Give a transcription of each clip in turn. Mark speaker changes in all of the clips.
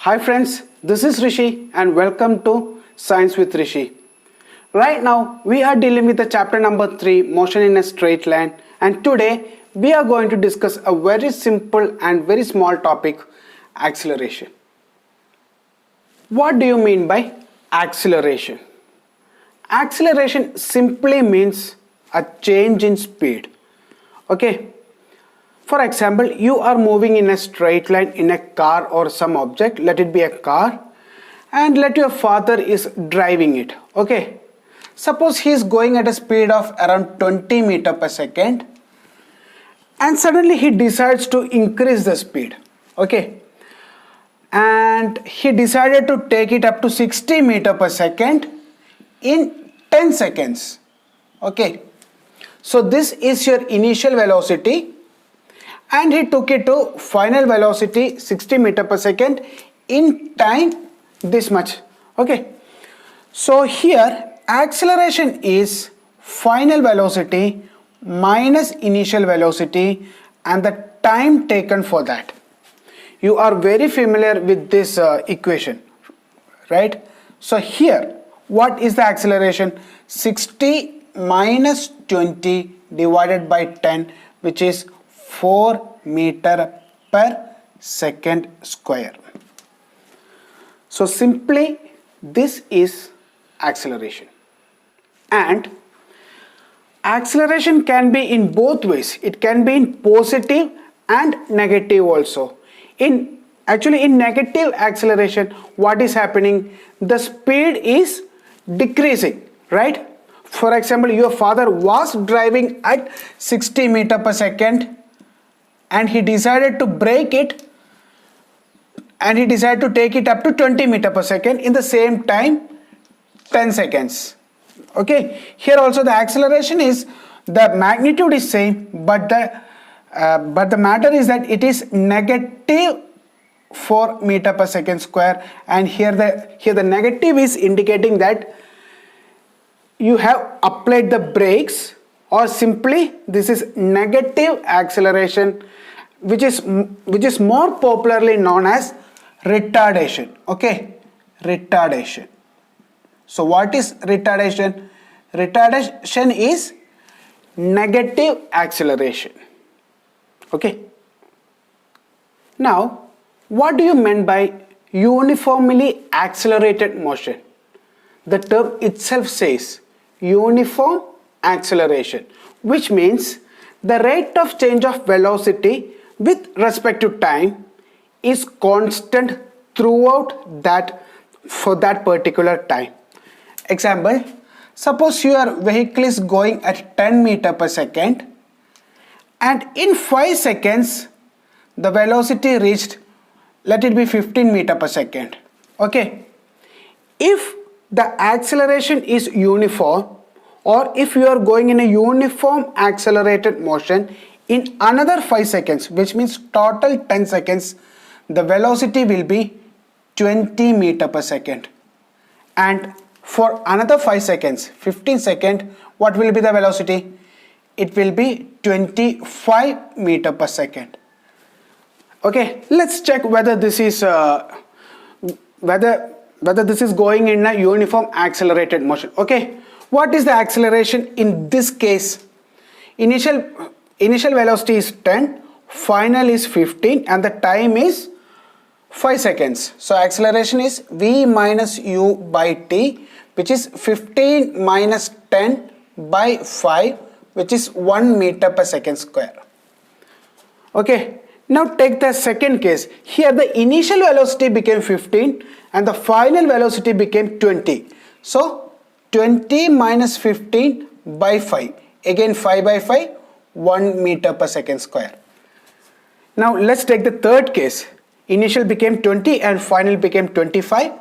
Speaker 1: Hi friends, this is Rishi and welcome to Science with Rishi. Right now we are dealing with the chapter number 3, motion in a straight line, and today we are going to discuss a very simple and very small topic, acceleration. What do you mean by acceleration? Acceleration simply means a change in speed. Okay. For example, you are moving in a straight line in a car or some object, let it be a car, and let your father is driving it. Okay. Suppose he is going at a speed of around 20 meter per second and suddenly he decides to increase the speed. Okay. And he decided to take it up to 60 meter per second in 10 seconds. Okay. So this is your initial velocity, and he took it to final velocity 60 meter per second in time this much. Okay. So here acceleration is final velocity minus initial velocity and the time taken for that. You are very familiar with this equation, right? So here what is the acceleration? 60 minus 20 divided by 10, which is 4 meter per second square. So simply this is acceleration. And acceleration can be in both ways. It can be in positive and negative also. In negative acceleration, what is happening? The speed is decreasing, right? For example, your father was driving at 60 meter per second and he decided to brake it and he decided to take it up to 20 meter per second in the same time 10 seconds. Okay, here also the acceleration is, the magnitude is same, but the matter is that it is negative 4 meter per second square, and here the negative is indicating that you have applied the brakes, or simply this is negative acceleration, which is more popularly known as retardation. Okay, retardation. So what is retardation? Retardation is negative acceleration. Okay. Now what do you mean by uniformly accelerated motion? The term itself says uniform acceleration, which means the rate of change of velocity with respect to time is constant throughout for that particular time. Example, suppose your vehicle is going at 10 meter per second and in 5 seconds the velocity reached, let it be 15 meter per second. Okay. If the acceleration is uniform, or if you are going in a uniform accelerated motion, in another 5 seconds, which means total 10 seconds, the velocity will be 20 meter per second. And for another 5 seconds, 15 seconds, what will be the velocity? It will be 25 meter per second. Okay, let's check whether this is whether this is going in a uniform accelerated motion. Okay, what is the acceleration in this case? Initial velocity is 10, final is 15, and the time is 5 seconds. So acceleration is v minus u by t, which is 15 minus 10 by 5, which is 1 meter per second square. Okay, now take the second case. Here the initial velocity became 15 and the final velocity became 20. So 20 minus 15 by 5, again 5 by 5, 1 meter per second square. Now let's take the third case. Initial became 20 and final became 25.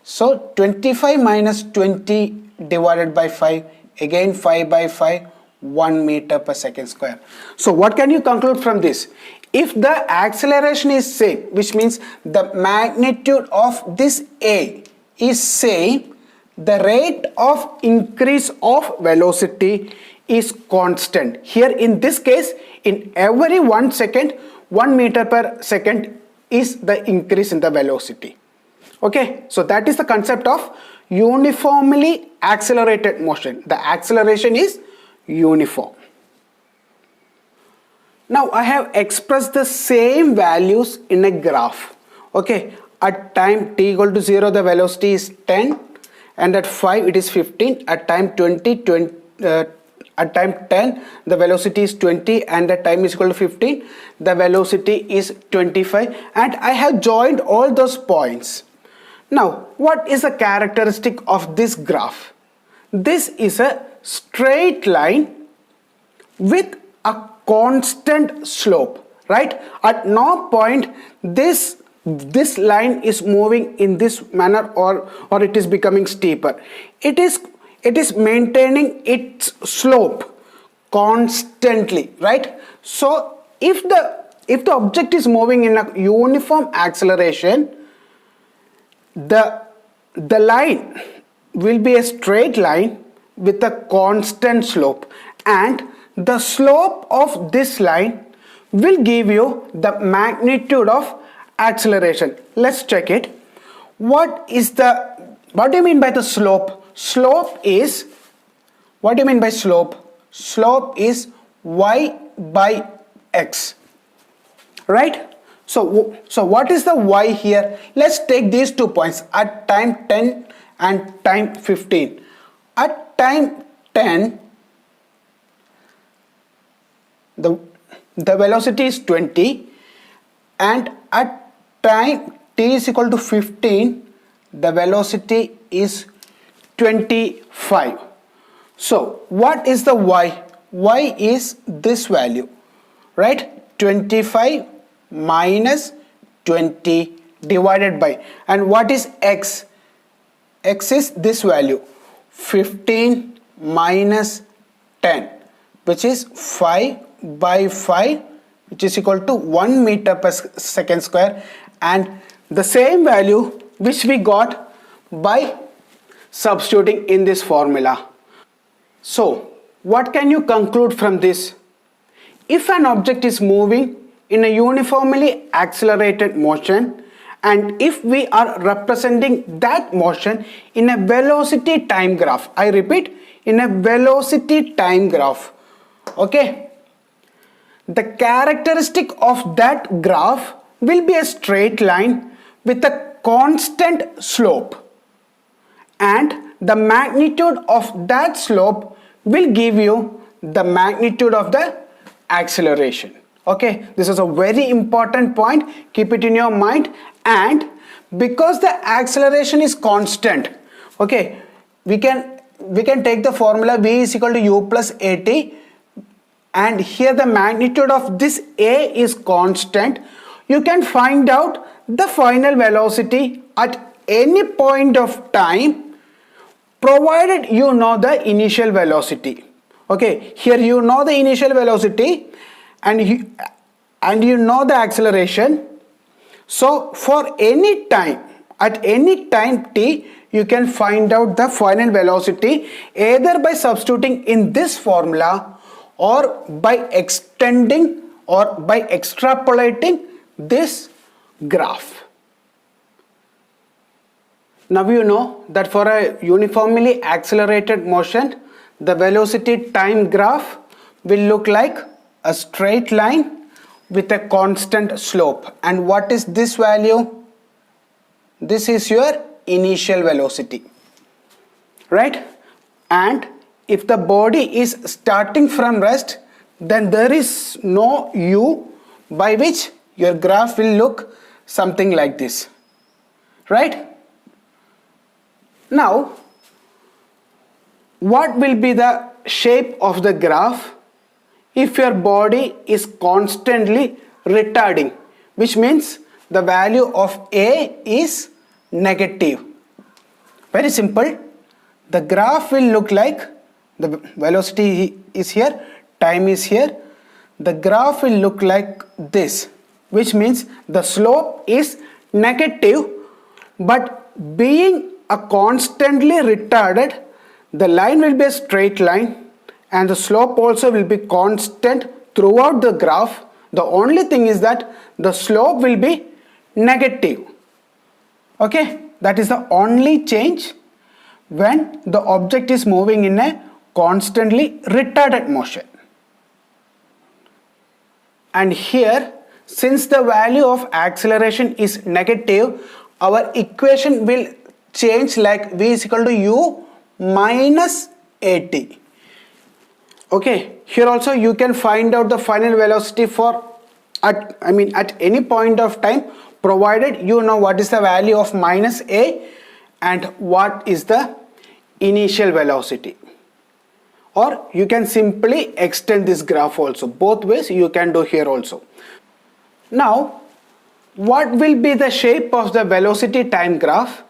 Speaker 1: So 25 minus 20 divided by 5, again 5 by 5, 1 meter per second square. So what can you conclude from this? If the acceleration is same, which means the magnitude of this A is same, the rate of increase of velocity is constant. Here in this case, in every 1 second, 1 meter per second is the increase in the velocity. Okay, so that is the concept of uniformly accelerated motion. The acceleration is uniform. Now I have expressed the same values in a graph. Okay, at time t equal to 0 the velocity is 10, and at 5 it is 15, at time 20, at time 10 the velocity is 20, and at time is equal to 15 the velocity is 25, and I have joined all those points. Now what is the characteristic of this graph? This is a straight line with a constant slope, right? At no point this line is moving in this manner, or it is becoming steeper. It is maintaining its slope constantly, right? So if the object is moving in a uniform acceleration, the line will be a straight line with a constant slope, and the slope of this line will give you the magnitude of acceleration. Let's check it. What do you mean by the slope? Slope is, what do you mean by slope? Slope is y by x, right? So what is the y here? Let's take these 2 points at time 10 and time 15. At time 10 the velocity is 20, and at time t is equal to 15 the velocity is 25. So what is the y? Y is this value, right? 25 minus 20 divided by, and what is x? X is this value, 15 minus 10, which is 5 by 5, which is equal to 1 meter per second square, and the same value which we got by substituting in this formula. So what can you conclude from this? If an object is moving in a uniformly accelerated motion, and if we are representing that motion in a velocity time graph, I repeat, in a velocity time graph, okay, the characteristic of that graph will be a straight line with a constant slope, and the magnitude of that slope will give you the magnitude of the acceleration. Okay, this is a very important point, keep it in your mind. And because the acceleration is constant, okay, we can take the formula v is equal to u plus at, and here the magnitude of this a is constant. You can find out the final velocity at any point of time, provided you know the initial velocity. Okay, here you know the initial velocity, and you know the acceleration. So for any time, at any time t, you can find out the final velocity either by substituting in this formula, or by extending or by extrapolating this graph. Now you know that for a uniformly accelerated motion, the velocity time graph will look like a straight line with a constant slope. And what is this value? This is your initial velocity, right? And if the body is starting from rest, then there is no u, by which your graph will look something like this, right? Now what will be the shape of the graph if your body is constantly retarding, which means the value of a is negative? Very simple. The graph will look like, the velocity is here, time is here, the graph will look like this, which means the slope is negative, but being a constantly retarded, the line will be a straight line, and the slope also will be constant throughout the graph. The only thing is that the slope will be negative. Okay, that is the only change when the object is moving in a constantly retarded motion. And here, since the value of acceleration is negative, our equation will change like v is equal to u minus at. Okay, here also you can find out the final velocity for at any point of time, provided you know what is the value of minus a and what is the initial velocity. Or you can simply extend this graph also. Both ways you can do here also. Now, what will be the shape of the velocity time graph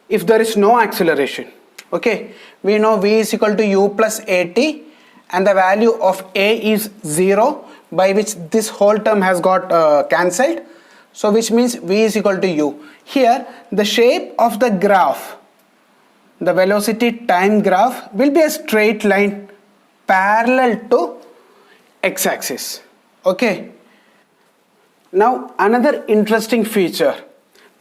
Speaker 1: if there is no acceleration? Okay, we know v is equal to u plus at and the value of a is 0, by which this whole term has got cancelled. So which means v is equal to u. Here the shape of the graph, the velocity time graph, will be a straight line parallel to x-axis. Okay. Now another interesting feature.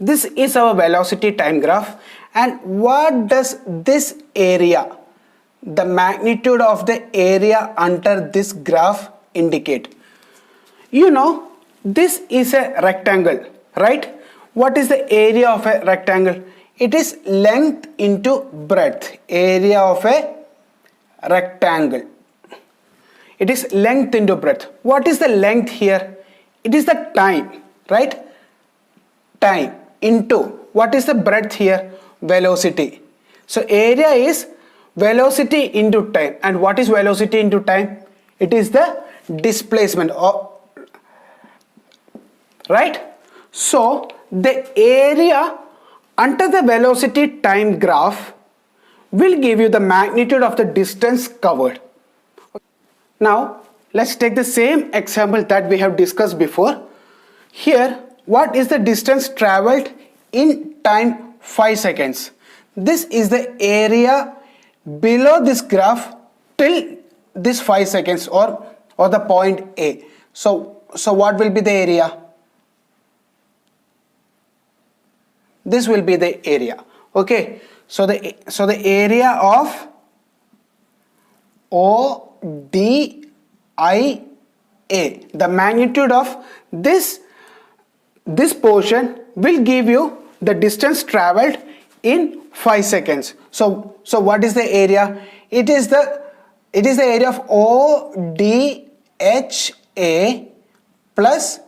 Speaker 1: This is our velocity time graph, and what does this area, the magnitude of the area under this graph, indicate? You know, this is a rectangle, right? What is the area of a rectangle? It is length into breadth. Area of a rectangle. It is length into breadth. What is the length here? It is the time, right? Time into, what is the breadth here? Velocity. So area is velocity into time. And what is velocity into time? It is the displacement of, right? So the area under the velocity time graph will give you the magnitude of the distance covered. Now let's take the same example that we have discussed before. Here, what is the distance traveled in time 5 seconds? This is the area below this graph till this 5 seconds or the point A. So what will be the area? This will be the area. Okay, so the area of ODIA, the magnitude of this portion will give you the distance traveled in 5 seconds. So what is the area? It is the area of ODHA plus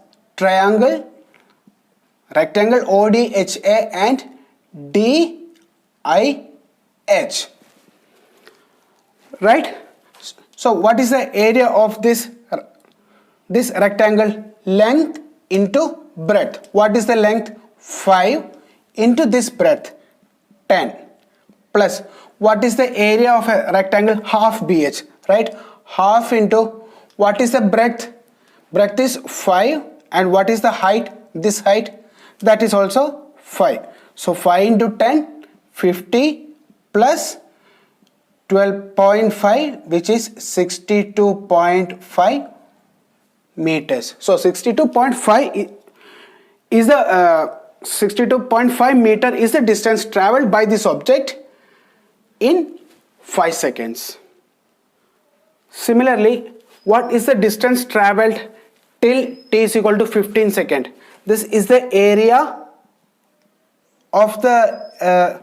Speaker 1: rectangle ODHA and DIH, right? So what is the area of this rectangle? Length into breadth. What is the length? 5 into this breadth, 10, plus what is the area of a rectangle? Half BH, right? Half into, what is the breadth? Breadth is 5, and what is the height? This height, that is also 5. So 5 into 10, 50, plus 12.5, which is 62.5 meters. So 62.5 is the 62.5 meter is the distance traveled by this object in 5 seconds. Similarly, what is the distance traveled till t is equal to 15 seconds? This is the area of the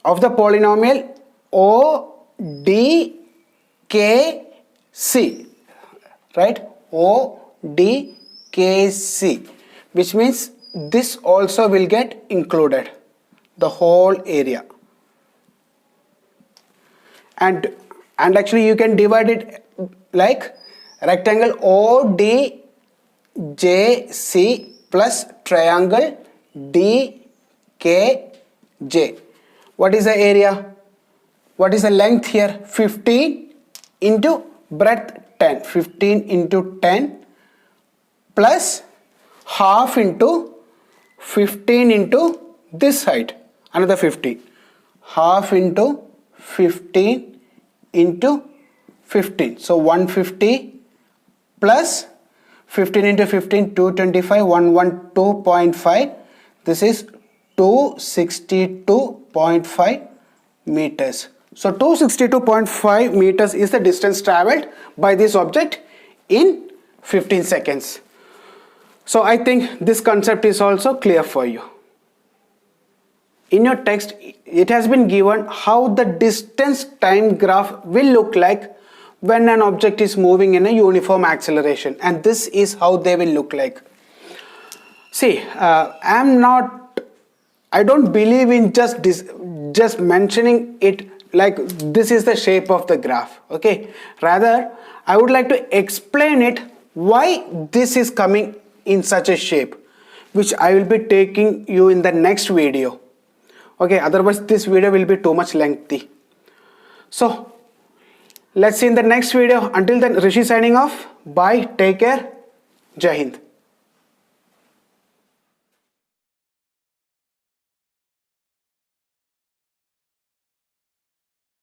Speaker 1: polynomial ODKC, right? ODKC, which means this also will get included, the whole area. And actually you can divide it like rectangle ODJC plus triangle DKJ. What is the area? What is the length here? 15 into breadth 10. 15 into 10 plus half into 15 into this height, another 15. Half into 15 into 15. So 150 plus 15 into 15, 225, 112.5. This is 262.5 meters. So 262.5 meters is the distance traveled by this object in 15 seconds. So I think this concept is also clear for you. In your text, it has been given how the distance time graph will look like when an object is moving in a uniform acceleration, and this is how they will look like. See, I don't believe in just mentioning it like this is the shape of the graph, okay? Rather, I would like to explain it why this is coming in such a shape, which I will be taking you in the next video. Okay, otherwise this video will be too much lengthy. So let's see in the next video. Until then, Rishi signing off. Bye, take care, Jai Hind.